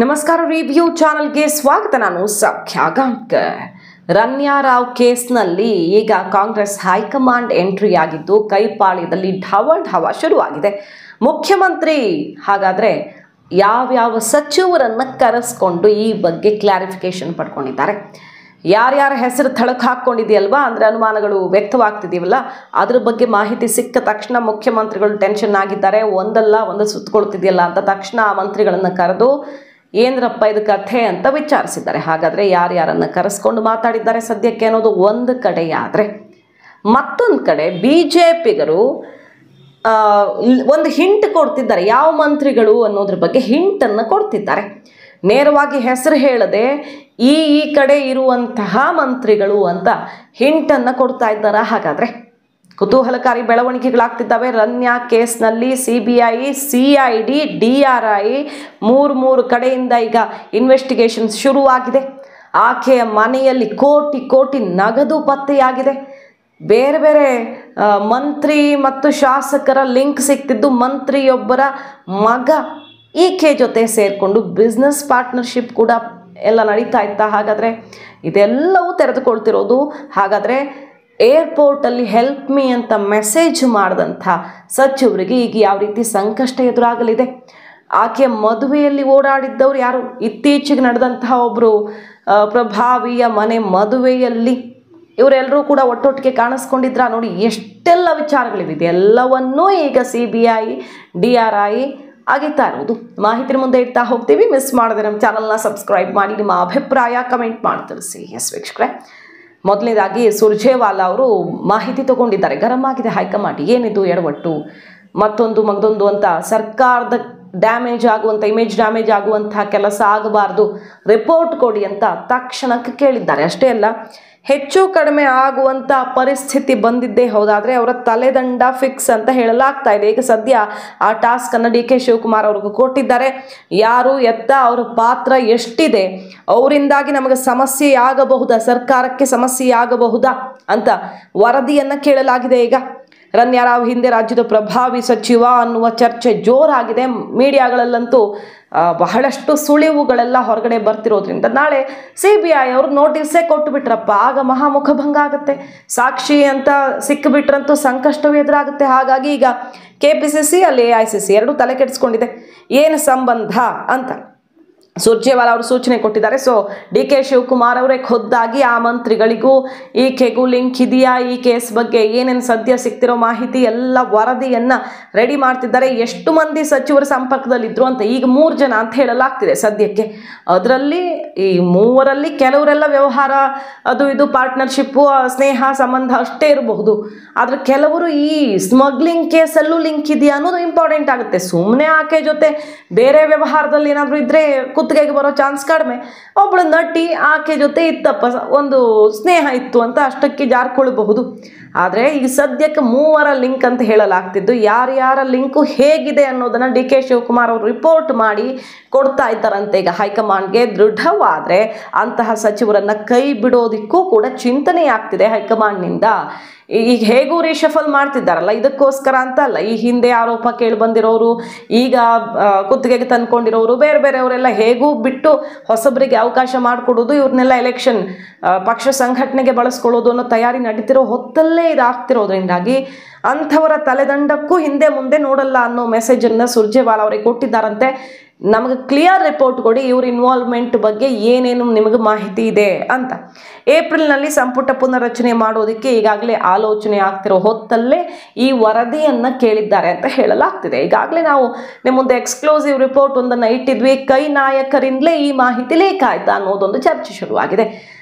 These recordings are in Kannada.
ನಮಸ್ಕಾರ ರಿವ್ಯೂ ಚಾನಲ್ಗೆ ಸ್ವಾಗತ. ನಾನು ಸೌಖ್ಯ ಗಾಂವ್ಕರ್. ರಮ್ಯಾ ರಾವ್ ಕೇಸ್ನಲ್ಲಿ ಈಗ ಕಾಂಗ್ರೆಸ್ ಹೈಕಮಾಂಡ್ ಎಂಟ್ರಿ ಆಗಿದ್ದು ಕೈಪಾಳ್ಯದಲ್ಲಿ ಢವ ಶುರುವಾಗಿದೆ. ಮುಖ್ಯಮಂತ್ರಿ ಹಾಗಾದ್ರೆ ಯಾವ್ಯಾವ ಸಚಿವರನ್ನ ಕರೆಸ್ಕೊಂಡು ಈ ಬಗ್ಗೆ ಕ್ಲಾರಿಫಿಕೇಶನ್ ಪಡ್ಕೊಂಡಿದ್ದಾರೆ, ಯಾರ್ಯಾರ ಹೆಸರು ಥಳಕ್ ಹಾಕ್ಕೊಂಡಿದೆಯಲ್ವಾ, ಅಂದರೆ ಅನುಮಾನಗಳು ವ್ಯಕ್ತವಾಗ್ತಿದೀವಲ್ಲ, ಅದ್ರ ಬಗ್ಗೆ ಮಾಹಿತಿ ಸಿಕ್ಕ ತಕ್ಷಣ ಮುಖ್ಯಮಂತ್ರಿಗಳು ಟೆನ್ಷನ್ ಆಗಿದ್ದಾರೆ. ಒಂದಲ್ಲ ಒಂದು ಸುತ್ತಕೊಳ್ತಿದೆಯಲ್ಲ ಅಂತ ತಕ್ಷಣ ಆ ಮಂತ್ರಿಗಳನ್ನು ಕರೆದು ಏನರಪ್ಪ ಇದು ಕಥೆ ಅಂತ ವಿಚಾರಿಸಿದ್ದಾರೆ. ಹಾಗಾದರೆ ಯಾರ್ಯಾರನ್ನು ಕರೆಸ್ಕೊಂಡು ಮಾತಾಡಿದ್ದಾರೆ ಸದ್ಯಕ್ಕೆ ಅನ್ನೋದು ಒಂದು ಕಡೆಯಾದರೆ, ಮತ್ತೊಂದು ಕಡೆ BJPಗರು ಒಂದು ಹಿಂಟ್ ಕೊಡ್ತಿದ್ದಾರೆ. ಯಾವ ಮಂತ್ರಿಗಳು ಅನ್ನೋದ್ರ ಬಗ್ಗೆ ಹಿಂಟನ್ನು ಕೊಡ್ತಿದ್ದಾರೆ. ನೇರವಾಗಿ ಹೆಸರು ಹೇಳದೆ ಈ ಕಡೆ ಇರುವಂತಹ ಮಂತ್ರಿಗಳು ಅಂತ ಹಿಂಟನ್ನು ಕೊಡ್ತಾ ಇದ್ದಾರೆ. ಹಾಗಾದರೆ ಕುತೂಹಲಕಾರಿ ಬೆಳವಣಿಗೆಗಳಾಗ್ತಿದ್ದಾವೆ. ರಮ್ಯಾ ಕೇಸ್ನಲ್ಲಿ CBI, CID, DRI ಮೂರು ಕಡೆಯಿಂದ ಈಗ ಇನ್ವೆಸ್ಟಿಗೇಷನ್ಸ್ ಶುರುವಾಗಿದೆ. ಆಕೆಯ ಮನೆಯಲ್ಲಿ ಕೋಟಿ ನಗದು ಪತ್ತೆಯಾಗಿದೆ. ಬೇರೆ ಬೇರೆ ಮಂತ್ರಿ ಮತ್ತು ಶಾಸಕರ ಲಿಂಕ್ ಸಿಕ್ತಿದ್ದು ಮಂತ್ರಿಯೊಬ್ಬರ ಮಗ ಈಕೆ ಜೊತೆ ಸೇರಿಕೊಂಡು ಬಿಸ್ನೆಸ್ ಪಾರ್ಟ್ನರ್ಶಿಪ್ ಕೂಡ ಎಲ್ಲ ನಡೀತಾ ಇತ್ತಾ. ಹಾಗಾದರೆ ಇದೆಲ್ಲವೂ ತೆರೆದುಕೊಳ್ತಿರೋದು. ಹಾಗಾದರೆ ಏರ್ಪೋರ್ಟಲ್ಲಿ ಹೆಲ್ಪ್ ಮೀ ಅಂತ ಮೆಸೇಜ್ ಮಾಡಿದಂಥ ಸಚಿವರಿಗೆ ಈಗ ಯಾವ ರೀತಿ ಸಂಕಷ್ಟ ಎದುರಾಗಲಿದೆ? ಆಕೆಯ ಮದುವೆಯಲ್ಲಿ ಓಡಾಡಿದ್ದವರು ಯಾರು? ಇತ್ತೀಚೆಗೆ ನಡೆದಂತಹ ಒಬ್ಬರು ಪ್ರಭಾವಿಯ ಮನೆ ಮದುವೆಯಲ್ಲಿ ಇವರೆಲ್ಲರೂ ಕೂಡ ಒಟ್ಟೊಟ್ಟಿಗೆ ಕಾಣಿಸ್ಕೊಂಡಿದ್ರ ನೋಡಿ. ಎಷ್ಟೆಲ್ಲ ವಿಚಾರಗಳಿವೆ. ಎಲ್ಲವನ್ನೂ ಈಗ CBI, DRI ಆಗಿತ್ತಾ ಇರೋದು. ಮಾಹಿತಿ ಮುಂದೆ ಇಡ್ತಾ ಹೋಗ್ತೀವಿ. ಮಿಸ್ ಮಾಡಿದ್ರೆ ನಮ್ಮ ಚಾನಲ್ನ ಸಬ್ಸ್ಕ್ರೈಬ್ ಮಾಡಿ, ನಿಮ್ಮ ಅಭಿಪ್ರಾಯ ಕಮೆಂಟ್ ಮಾಡಿ ತಿಳಿಸಿ. ಎಸ್ ವೀಕ್ಷಕರೇ, ಮೊದಲನೇದಾಗಿ ಸುರ್ಜೇವಾಲಾ ಅವರು ಮಾಹಿತಿ ತಗೊಂಡಿದ್ದಾರೆ. ಗರಂ ಆಗಿದೆ ಹೈಕಮಾಂಡ್. ಏನಿದು ಎಡವಟ್ಟು, ಮತ್ತೊಂದು ಅಂತ ಸರ್ಕಾರದ ಡ್ಯಾಮೇಜ್ ಆಗುವಂಥ, ಇಮೇಜ್ ಡ್ಯಾಮೇಜ್ ಆಗುವಂಥ ಕೆಲಸ ಆಗಬಾರ್ದು, ರಿಪೋರ್ಟ್ ಕೊಡಿ ಅಂತ ತಕ್ಷಣಕ್ಕೆ ಕೇಳಿದ್ದಾರೆ. ಅಷ್ಟೇ ಅಲ್ಲ, ಹೆಚ್ಚು ಕಡಿಮೆ ಆಗುವಂಥ ಪರಿಸ್ಥಿತಿ ಬಂದಿದ್ದೇ ಹೌದಾದರೆ ಅವರ ತಲೆದಂಡ ಫಿಕ್ಸ್ ಅಂತ ಹೇಳಲಾಗ್ತಾ ಇದೆ. ಈಗ ಸದ್ಯ ಆ ಟಾಸ್ಕನ್ನು DK ಶಿವಕುಮಾರ್ ಅವ್ರಿಗೂ ಕೊಟ್ಟಿದ್ದಾರೆ. ಯಾರು ಎತ್ತ, ಅವರ ಪಾತ್ರ ಎಷ್ಟಿದೆ, ಅವರಿಂದಾಗಿ ನಮಗೆ ಸಮಸ್ಯೆ ಆಗಬಹುದಾ, ಸರ್ಕಾರಕ್ಕೆ ಸಮಸ್ಯೆ ಆಗಬಹುದಾ ಅಂತ ವರದಿಯನ್ನು ಕೇಳಲಾಗಿದೆ. ಈಗ ರಮ್ಯಾ ರಾವ್ ಹಿಂದೆ ರಾಜ್ಯದ ಪ್ರಭಾವಿ ಸಚಿವ ಅನ್ನುವ ಚರ್ಚೆ ಜೋರಾಗಿದೆ. ಮೀಡಿಯಾಗಳಲ್ಲಂತೂ ಬಹಳಷ್ಟು ಸುಳಿವುಗಳೆಲ್ಲ ಹೊರಗಡೆ ಬರ್ತಿರೋದ್ರಿಂದ ನಾಳೆ CBI ಅವರು ನೋಟಿಸೇ ಕೊಟ್ಟು ಬಿಟ್ರಪ್ಪ, ಆಗ ಮಹಾಮುಖಭಂಗ ಆಗುತ್ತೆ. ಸಾಕ್ಷಿ ಅಂತ ಸಿಕ್ಕಿಬಿಟ್ರಂತೂ ಸಂಕಷ್ಟವೇ ಎದುರಾಗುತ್ತೆ. ಹಾಗಾಗಿ ಈಗ KPCC ಅಲ್ಲಿ AICC ಎರಡೂ ತಲೆ ಕೆಡಿಸ್ಕೊಂಡಿದೆ. ಏನು ಸಂಬಂಧ ಅಂತ ಸುರ್ಜೇವಾಲಾ ಅವರು ಸೂಚನೆ ಕೊಟ್ಟಿದ್ದಾರೆ. ಸೊ DK ಶಿವಕುಮಾರ್ ಅವರೇ ಖುದ್ದಾಗಿ ಆ ಮಂತ್ರಿಗಳಿಗೂ ಈಕೆಗೂ ಲಿಂಕ್ ಇದೆಯಾ, ಈ ಕೇಸ್ ಬಗ್ಗೆ ಏನೇನು ಸದ್ಯ ಸಿಗ್ತಿರೋ ಮಾಹಿತಿ ಎಲ್ಲ ವರದಿಯನ್ನು ರೆಡಿ ಮಾಡ್ತಿದ್ದಾರೆ. ಎಷ್ಟು ಮಂದಿ ಸಚಿವರ ಸಂಪರ್ಕದಲ್ಲಿದ್ದರು ಅಂತ ಈಗ 3 ಜನ ಅಂತ ಹೇಳಲಾಗ್ತಿದೆ ಸದ್ಯಕ್ಕೆ. ಅದರಲ್ಲಿ ಈ 3ರಲ್ಲಿ ಕೆಲವರೆಲ್ಲ ವ್ಯವಹಾರ ಅದು ಇದು ಪಾರ್ಟ್ನರ್ಶಿಪ್ಪು, ಸ್ನೇಹ ಸಂಬಂಧ ಅಷ್ಟೇ ಇರಬಹುದು. ಆದರೆ ಕೆಲವರು ಈ ಸ್ಮಗ್ಲಿಂಗ್ ಕೇಸಲ್ಲೂ ಲಿಂಕ್ ಇದೆಯಾ ಅನ್ನೋದು ಇಂಪಾರ್ಟೆಂಟ್ ಆಗುತ್ತೆ. ಸುಮ್ಮನೆ ಆಕೆ ಜೊತೆ ಬೇರೆ ವ್ಯವಹಾರದಲ್ಲಿ ಏನಾದರೂ ಇದ್ದರೆ ಕುತ್ತಿಗೆಗೆ ಬರೋ ಚಾನ್ಸ್ ಕಡಿಮೆ. ಒಬ್ಬಳು ನಟಿ ಆಕೆ ಜೊತೆ ಇತ್ತಪ್ಪ, ಒಂದು ಸ್ನೇಹ ಇತ್ತು ಅಂತ ಅಷ್ಟಕ್ಕೆ ಜಾರ್ಕೊಳ್ಬಹುದು. ಆದರೆ ಈಗ ಸದ್ಯಕ್ಕೆ 3 ಲಿಂಕ್ ಅಂತ ಹೇಳಲಾಗ್ತಿದ್ದು, ಯಾರ್ಯಾರ ಲಿಂಕು ಹೇಗಿದೆ ಅನ್ನೋದನ್ನು DK ಶಿವಕುಮಾರ್ ಅವರು ರಿಪೋರ್ಟ್ ಮಾಡಿ ಕೊಡ್ತಾ ಇದ್ದಾರಂತೆ. ಈಗ ಹೈಕಮಾಂಡ್ಗೆ ದೃಢವಾದರೆ ಅಂತಹ ಸಚಿವರನ್ನು ಕೈ ಬಿಡೋದಕ್ಕೂ ಕೂಡ ಚಿಂತನೆ ಆಗ್ತಿದೆ ಹೈಕಮಾಂಡ್ನಿಂದ. ಈಗ ಹೇಗೂ ರೀಶಫಲ್ ಮಾಡ್ತಿದ್ದಾರಲ್ಲ, ಇದಕ್ಕೋಸ್ಕರ ಅಂತ ಅಲ್ಲ. ಈ ಹಿಂದೆ ಆರೋಪ ಕೇಳಿ ಬಂದಿರೋರು, ಈಗ ಕುತ್ತಿಗೆಗೆ ತಂದ್ಕೊಂಡಿರೋರು, ಬೇರೆಯವರೆಲ್ಲ ಹೇಗೂ ಬಿಟ್ಟು ಹೊಸಬರಿಗೆ ಅವಕಾಶ ಮಾಡಿಕೊಡೋದು, ಇವ್ರನ್ನೆಲ್ಲ ಎಲೆಕ್ಷನ್ ಪಕ್ಷ ಸಂಘಟನೆಗೆ ಬಳಸ್ಕೊಳ್ಳೋದು ಅನ್ನೋ ತಯಾರಿ ನಡೀತಿರೋ ಹೊತ್ತಲ್ಲೇ ಇದಾಗ್ತಿರೋದ್ರಿಂದಾಗಿ ಅಂಥವರ ತಲೆದಂಡಕ್ಕೂ ಹಿಂದೆ ಮುಂದೆ ನೋಡಲ್ಲ ಅನ್ನೋ ಮೆಸೇಜನ್ನು ಸುರ್ಜೇವಾಲಾ ಅವರಿಗೆ ಕೊಟ್ಟಿದ್ದಾರಂತೆ. ನಮಗೆ ಕ್ಲಿಯರ್ ರಿಪೋರ್ಟ್ ಕೊಡಿ, ಇವ್ರ ಇನ್ವಾಲ್ವ್ಮೆಂಟ್ ಬಗ್ಗೆ ಏನೇನು ನಿಮಗೆ ಮಾಹಿತಿ ಇದೆ ಅಂತ. ಏಪ್ರಿಲ್ನಲ್ಲಿ ಸಂಪುಟ ಪುನರ್ರಚನೆ ಮಾಡೋದಕ್ಕೆ ಈಗಾಗಲೇ ಆಲೋಚನೆ ಆಗ್ತಿರೋ ಹೊತ್ತಲ್ಲೇ ಈ ವರದಿಯನ್ನು ಕೇಳಿದ್ದಾರೆ ಅಂತ ಹೇಳಲಾಗ್ತಿದೆ. ಈಗಾಗಲೇ ನಾವು ನಿಮ್ಮ ಮುಂದೆ ಎಕ್ಸ್ಕ್ಲೂಸಿವ್ ರಿಪೋರ್ಟ್ ಒಂದನ್ನು ಇಟ್ಟಿದ್ವಿ. ಕೈ ನಾಯಕರಿಂದಲೇ ಈ ಮಾಹಿತಿ ಲೇಖ ಆಯ್ತಾ ಅನ್ನೋದೊಂದು ಚರ್ಚೆ ಶುರುವಾಗಿದೆ.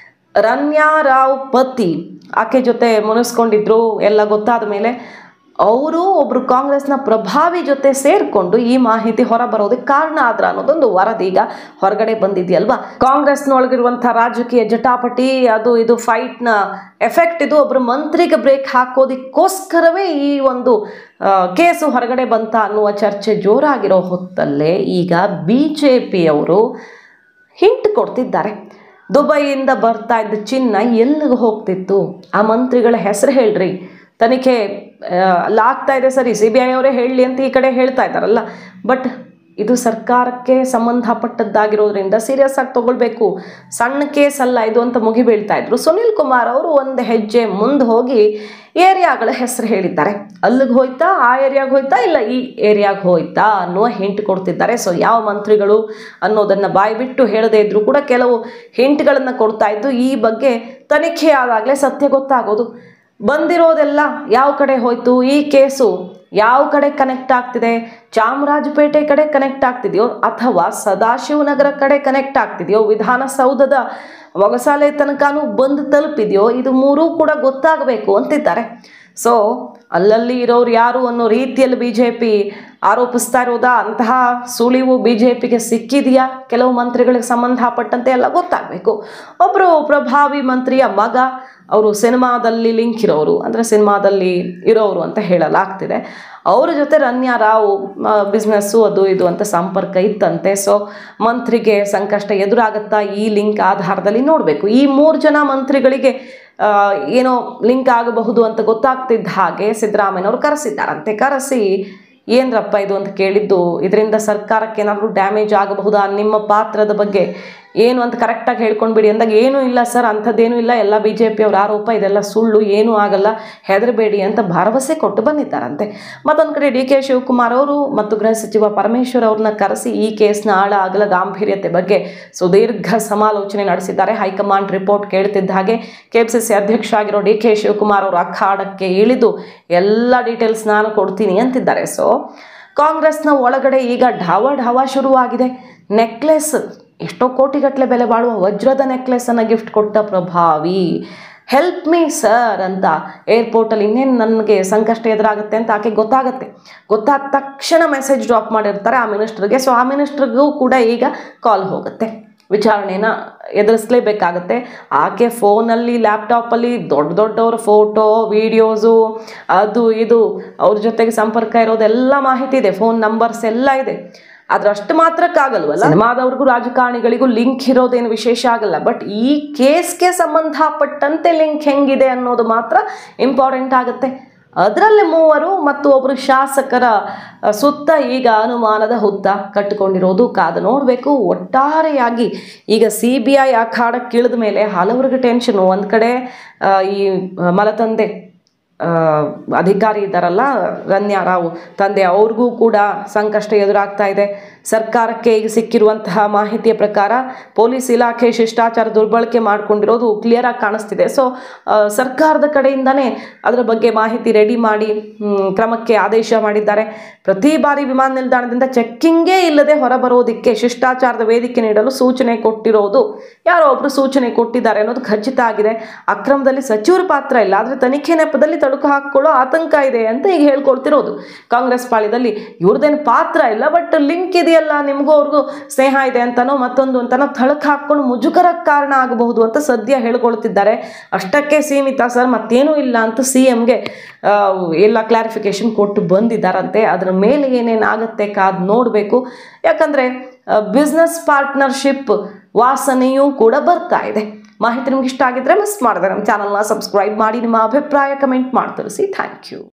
ರಮ್ಯಾ ರಾವ್ ಪತಿ ಆಕೆ ಜೊತೆ ಮುನಿಸ್ಕೊಂಡಿದ್ರು ಎಲ್ಲ ಗೊತ್ತಾದ ಮೇಲೆ ಅವರು ಒಬ್ಬರು ಕಾಂಗ್ರೆಸ್ನ ಪ್ರಭಾವಿ ಜೊತೆ ಸೇರಿಕೊಂಡು ಈ ಮಾಹಿತಿ ಹೊರ ಬರೋದಕ್ಕೆ ಕಾರಣ ಆದ್ರ ಅನ್ನೋದೊಂದು ವರದಿ ಈಗ ಹೊರಗಡೆ ಬಂದಿದೆಯಲ್ವಾ. ಕಾಂಗ್ರೆಸ್ನೊಳಗಿರುವಂಥ ರಾಜಕೀಯ ಜಟಾಪಟಿ, ಅದು ಇದು ಫೈಟ್ನ ಎಫೆಕ್ಟ್ ಇದು ಒಬ್ಬರು ಮಂತ್ರಿಗೆ ಬ್ರೇಕ್ ಹಾಕೋದಕ್ಕೋಸ್ಕರವೇ ಈ ಒಂದು ಕೇಸು ಹೊರಗಡೆ ಬಂತ ಅನ್ನುವ ಚರ್ಚೆ ಜೋರಾಗಿರೋ ಹೊತ್ತಲ್ಲೇ ಈಗ BJPಯವರು ಹಿಂಟ್ ಕೊಡ್ತಿದ್ದಾರೆ. ದುಬೈಯಿಂದ ಬರ್ತಾ ಇದ್ದ ಚಿನ್ನ ಎಲ್ಲಿಗೆ ಹೋಗ್ತಿತ್ತು, ಆ ಮಂತ್ರಿಗಳ ಹೆಸರು ಹೇಳ್ರಿ, ತನಿಖೆ ಆಗ್ತಾ ಇದೆ ಸರಿ, CBI ಅವರೇ ಹೇಳಲಿ ಅಂತ ಈ ಕಡೆ ಹೇಳ್ತಾ ಇದ್ದಾರಲ್ಲ. ಬಟ್ ಇದು ಸರ್ಕಾರಕ್ಕೆ ಸಂಬಂಧಪಟ್ಟದ್ದಾಗಿರೋದ್ರಿಂದ ಸೀರಿಯಸ್ ಆಗಿ ತಗೊಳ್ಬೇಕು, ಸಣ್ಣ ಕೇಸ್ ಅಲ್ಲ ಇದು ಅಂತ ಮುಗಿಬೀಳ್ತಾ ಇದ್ರು. ಸುನಿಲ್ ಕುಮಾರ್ ಅವರು ಒಂದು ಹೆಜ್ಜೆ ಮುಂದೆ ಹೋಗಿ ಏರಿಯಾಗಳ ಹೆಸರು ಹೇಳಿದ್ದಾರೆ. ಅಲ್ಲಿಗೆ ಹೋಯ್ತಾ, ಆ ಏರಿಯಾಗೆ ಹೋಯ್ತಾ, ಇಲ್ಲ ಈ ಏರಿಯಾಗೆ ಹೋಯ್ತಾ ಅನ್ನುವ ಹಿಂಟ್ ಕೊಡ್ತಿದ್ದಾರೆ. ಸೊ ಯಾವ ಮಂತ್ರಿಗಳು ಅನ್ನೋದನ್ನು ಬಾಯಿ ಬಿಟ್ಟು ಹೇಳದೇ ಇದ್ರು ಕೂಡ ಕೆಲವು ಹಿಂಟ್ಗಳನ್ನು ಕೊಡ್ತಾ ಇದ್ದು ಈ ಬಗ್ಗೆ ತನಿಖೆ ಆದಾಗಲೇ ಸತ್ಯ ಗೊತ್ತಾಗೋದು. ಬಂದಿರೋದೆಲ್ಲ ಯಾವ ಕಡೆ ಹೋಯ್ತು, ಈ ಕೇಸು ಯಾವ ಕಡೆ ಕನೆಕ್ಟ್ ಆಗ್ತಿದೆ, ಚಾಮರಾಜಪೇಟೆ ಕಡೆ ಕನೆಕ್ಟ್ ಆಗ್ತಿದೆಯೋ ಅಥವಾ ಸದಾಶಿವನಗರ ಕಡೆ ಕನೆಕ್ಟ್ ಆಗ್ತಿದೆಯೋ, ವಿಧಾನಸೌಧದ ಮೊಗಸಾಲೆ ತನಕನೂ ಬಂದು ತಲುಪಿದೆಯೋ, ಇದು ಮೂರೂ ಕೂಡ ಗೊತ್ತಾಗಬೇಕು ಅಂತಿದ್ದಾರೆ. ಸೊ ಅಲ್ಲಲ್ಲಿ ಇರೋರು ಯಾರು ಅನ್ನೋ ರೀತಿಯಲ್ಲಿ BJP ಆರೋಪಿಸ್ತಾ ಇರೋದಾ, ಅಂತಹ ಸುಳಿವು BJPಗೆ ಸಿಕ್ಕಿದೆಯಾ, ಕೆಲವು ಮಂತ್ರಿಗಳಿಗೆ ಸಂಬಂಧಪಟ್ಟಂತೆ ಎಲ್ಲ ಗೊತ್ತಾಗಬೇಕು. ಒಬ್ಬರು ಪ್ರಭಾವಿ ಮಂತ್ರಿಯ ಮಗ, ಅವರು ಸಿನಿಮಾದಲ್ಲಿ ಲಿಂಕ್ ಇರೋರು, ಅಂದರೆ ಸಿನಿಮಾದಲ್ಲಿ ಇರೋರು ಅಂತ ಹೇಳಲಾಗ್ತಿದೆ. ಅವ್ರ ಜೊತೆ ರನ್ಯಾ ರಾವ್ ಬಿಸ್ನೆಸ್ಸು ಅದು ಇದು ಅಂತ ಸಂಪರ್ಕ ಇತ್ತಂತೆ. ಸೊ ಮಂತ್ರಿಗೆ ಸಂಕಷ್ಟ ಎದುರಾಗುತ್ತಾ ಈ ಲಿಂಕ್ ಆಧಾರದಲ್ಲಿ ನೋಡಬೇಕು. ಈ 3 ಜನ ಮಂತ್ರಿಗಳಿಗೆ ಏನೋ ಲಿಂಕ್ ಆಗಬಹುದು ಅಂತ ಗೊತ್ತಾಗ್ತಿದ್ದ ಹಾಗೆ ಸಿದ್ದರಾಮಯ್ಯನವರು ಕರೆಸಿದ್ದಾರಂತೆ. ಕರೆಸಿ ಏನರಪ್ಪ ಇದು ಅಂತ ಕೇಳಿದ್ದು, ಇದರಿಂದ ಸರ್ಕಾರಕ್ಕೆ ಏನಾದರೂ ಡ್ಯಾಮೇಜ್ ಆಗಬಹುದಾ, ನಿಮ್ಮ ಪಾತ್ರದ ಬಗ್ಗೆ ಏನು ಅಂತ ಕರೆಕ್ಟಾಗಿ ಹೇಳ್ಕೊಂಡ್ಬಿಡಿ ಅಂದಾಗ ಏನೂ ಇಲ್ಲ ಸರ್, ಅಂಥದ್ದೇನೂ ಇಲ್ಲ, ಎಲ್ಲ BJP ಅವರ ಆರೋಪ, ಇದೆಲ್ಲ ಸುಳ್ಳು, ಏನೂ ಆಗಲ್ಲ, ಹೆದರಬೇಡಿ ಅಂತ ಭರವಸೆ ಕೊಟ್ಟು ಬಂದಿದ್ದಾರಂತೆ. ಮತ್ತೊಂದು ಕಡೆ DK ಶಿವಕುಮಾರ್ ಅವರು ಮತ್ತು ಗೃಹ ಸಚಿವ ಪರಮೇಶ್ವರ್ ಅವ್ರನ್ನ ಕರೆಸಿ ಈ ಕೇಸ್ನ ಆಳ ಅಗಲ ಗಾಂಭೀರ್ಯತೆ ಬಗ್ಗೆ ಸುದೀರ್ಘ ಸಮಾಲೋಚನೆ ನಡೆಸಿದ್ದಾರೆ. ಹೈಕಮಾಂಡ್ ರಿಪೋರ್ಟ್ ಕೇಳ್ತಿದ್ದ ಹಾಗೆ KPCC ಅಧ್ಯಕ್ಷ ಆಗಿರೋ DK ಶಿವಕುಮಾರ್ ಅವರು ಅಖಾಡಕ್ಕೆ ಇಳಿದು ಎಲ್ಲ ಡೀಟೇಲ್ಸ್ ನಾನು ಕೊಡ್ತೀನಿ ಅಂತಿದ್ದಾರೆ. ಸೊ ಕಾಂಗ್ರೆಸ್ನ ಒಳಗಡೆ ಈಗ ಢಾವ ಶುರುವಾಗಿದೆ. ನೆಕ್ಲೆಸ್, ಎಷ್ಟೋ ಕೋಟಿಗಟ್ಟಲೆ ಬೆಲೆ ಬಾಳುವ ವಜ್ರದ ನೆಕ್ಲೆಸನ್ನು ಗಿಫ್ಟ್ ಕೊಟ್ಟ ಪ್ರಭಾವಿ, ಹೆಲ್ಪ್ ಮೀ ಸರ್ ಅಂತ ಏರ್ಪೋರ್ಟಲ್ಲಿ ಇನ್ನೇನು ನನಗೆ ಸಂಕಷ್ಟ ಎದುರಾಗುತ್ತೆ ಅಂತ ಆಕೆ ಗೊತ್ತಾದ ತಕ್ಷಣ ಮೆಸೇಜ್ ಡ್ರಾಪ್ ಮಾಡಿರ್ತಾರೆ ಆ ಮಿನಿಸ್ಟ್ರಿಗೆ. ಸೊ ಆ ಮಿನಿಸ್ಟ್ರಿಗೂ ಕೂಡ ಈಗ ಕಾಲ್ ಹೋಗುತ್ತೆ, ವಿಚಾರಣೆನ ಎದುರಿಸಲೇಬೇಕಾಗತ್ತೆ. ಆಕೆ ಫೋನಲ್ಲಿ ಲ್ಯಾಪ್ಟಾಪಲ್ಲಿ ದೊಡ್ಡವ್ರ ಫೋಟೋ ವಿಡಿಯೋಸು ಅದು ಇದು ಅವ್ರ ಜೊತೆಗೆ ಸಂಪರ್ಕ ಇರೋದೆಲ್ಲ ಮಾಹಿತಿ ಇದೆ, ಫೋನ್ ನಂಬರ್ಸ್ ಎಲ್ಲ ಇದೆ. ಆದ್ರೆ ಅಷ್ಟು ಮಾತ್ರಕ್ಕಾಗಲ್ವಲ್ಲ, ಸಿನಿಮಾದವ್ರಿಗೂ ರಾಜಕಾರಣಿಗಳಿಗೂ ಲಿಂಕ್ ಇರೋದೇನು ವಿಶೇಷ ಆಗಲ್ಲ. ಬಟ್ ಈ ಕೇಸ್ಗೆ ಸಂಬಂಧಪಟ್ಟಂತೆ ಲಿಂಕ್ ಹೆಂಗಿದೆ ಅನ್ನೋದು ಮಾತ್ರ ಇಂಪಾರ್ಟೆಂಟ್ ಆಗುತ್ತೆ. ಅದರಲ್ಲಿ 3 ಮತ್ತು ಒಬ್ಬರು ಶಾಸಕರ ಸುತ್ತ ಈಗ ಅನುಮಾನದ ಹುತ್ತ ಕಟ್ಟಿಕೊಂಡಿರೋದು ಕಾದು ನೋಡಬೇಕು. ಒಟ್ಟಾರೆಯಾಗಿ ಈಗ CBI ಅಖಾಡಕ್ಕೆ ಇಳಿದ ಮೇಲೆ ಹಲವರಿಗೆ ಟೆನ್ಷನು. ಒಂದು ಕಡೆ ಈ ಮಲತಂದೆ ಅಧಿಕಾರಿ ಇದ್ದಾರಲ್ಲ ರನ್ಯಾ ರಾವ್ ತಂದೆ, ಅವ್ರಿಗೂ ಕೂಡ ಸಂಕಷ್ಟ ಎದುರಾಗ್ತಾ ಇದೆ. ಸರ್ಕಾರಕ್ಕೆ ಈಗ ಸಿಕ್ಕಿರುವಂತಹ ಮಾಹಿತಿಯ ಪ್ರಕಾರ ಪೊಲೀಸ್ ಇಲಾಖೆ ಶಿಷ್ಟಾಚಾರ ದುರ್ಬಳಕೆ ಮಾಡಿಕೊಂಡಿರೋದು ಕ್ಲಿಯರ್ ಆಗಿ ಕಾಣಿಸ್ತಿದೆ. ಸೊ ಸರ್ಕಾರದ ಕಡೆಯಿಂದನೇ ಅದರ ಬಗ್ಗೆ ಮಾಹಿತಿ ರೆಡಿ ಮಾಡಿ ಕ್ರಮಕ್ಕೆ ಆದೇಶ ಮಾಡಿದ್ದಾರೆ. ಪ್ರತಿ ಬಾರಿ ವಿಮಾನ ನಿಲ್ದಾಣದಿಂದ ಚೆಕ್ಕಿಂಗೇ ಇಲ್ಲದೆ ಹೊರಬರೋದಕ್ಕೆ ಶಿಷ್ಟಾಚಾರದ ವೇದಿಕೆ ನೀಡಲು ಸೂಚನೆ ಕೊಟ್ಟಿರೋದು ಯಾರೋ ಒಬ್ರು ಸೂಚನೆ ಕೊಟ್ಟಿದ್ದಾರೆ ಅನ್ನೋದು ಖಚಿತ ಆಗಿದೆ. ಅಕ್ರಮದಲ್ಲಿ ಸಚಿವರ ಪಾತ್ರ ಇಲ್ಲ, ಆದರೆ ತನಿಖೆ ನೆಪದಲ್ಲಿ ತಳುಕು ಹಾಕಿಕೊಳ್ಳೋ ಆತಂಕ ಇದೆ ಅಂತ ಈಗ ಹೇಳ್ಕೊಳ್ತಿರೋದು. ಕಾಂಗ್ರೆಸ್ ಪಾಳ್ಯದಲ್ಲಿ ಇವ್ರದ್ದೇನು ಪಾತ್ರ ಇಲ್ಲ, ಬಟ್ ಲಿಂಕ್ ಇದೆಯಲ್ಲ, ನಿಮಗೂ ಅವ್ರಿಗೂ ಸ್ನೇಹ ಇದೆ ಅಂತನೋ ಮತ್ತೊಂದು ಅಂತನೋ ತಳುಕು ಹಾಕ್ಕೊಂಡು ಮುಜುಗರಕ್ಕೆ ಕಾರಣ ಆಗಬಹುದು ಅಂತ ಸದ್ಯ ಹೇಳ್ಕೊಳ್ತಿದ್ದಾರೆ. ಅಷ್ಟಕ್ಕೆ ಸೀಮಿತ ಸರ್, ಮತ್ತೇನೂ ಇಲ್ಲ ಅಂತ CMಗೆ ಎಲ್ಲ ಕ್ಲಾರಿಫಿಕೇಶನ್ ಕೊಟ್ಟು ಬಂದಿದ್ದಾರಂತೆ. ಅದರ ಮೇಲೆ ಏನೇನಾಗುತ್ತೆ ಕಾದು ನೋಡಬೇಕು. ಯಾಕಂದರೆ ಬಿಸ್ನೆಸ್ ಪಾರ್ಟ್ನರ್ಶಿಪ್ ವಾಸನೆಯೂ ಕೂಡ ಬರ್ತಾ ಇದೆ. ಮಾಹಿತಿ ನಿಮ್ಗೆ ಇಷ್ಟ ಆಗಿದ್ರೆ ಮಿಸ್ ಮಾಡಿದ್ರೆ ನಮ್ಮ ಚಾನಲ್ನ ಸಬ್ಸ್ಕ್ರೈಬ್ ಮಾಡಿ, ನಿಮ್ಮ ಅಭಿಪ್ರಾಯ ಕಮೆಂಟ್ ಮಾಡಿ ತಿಳಿಸಿ. Thank you.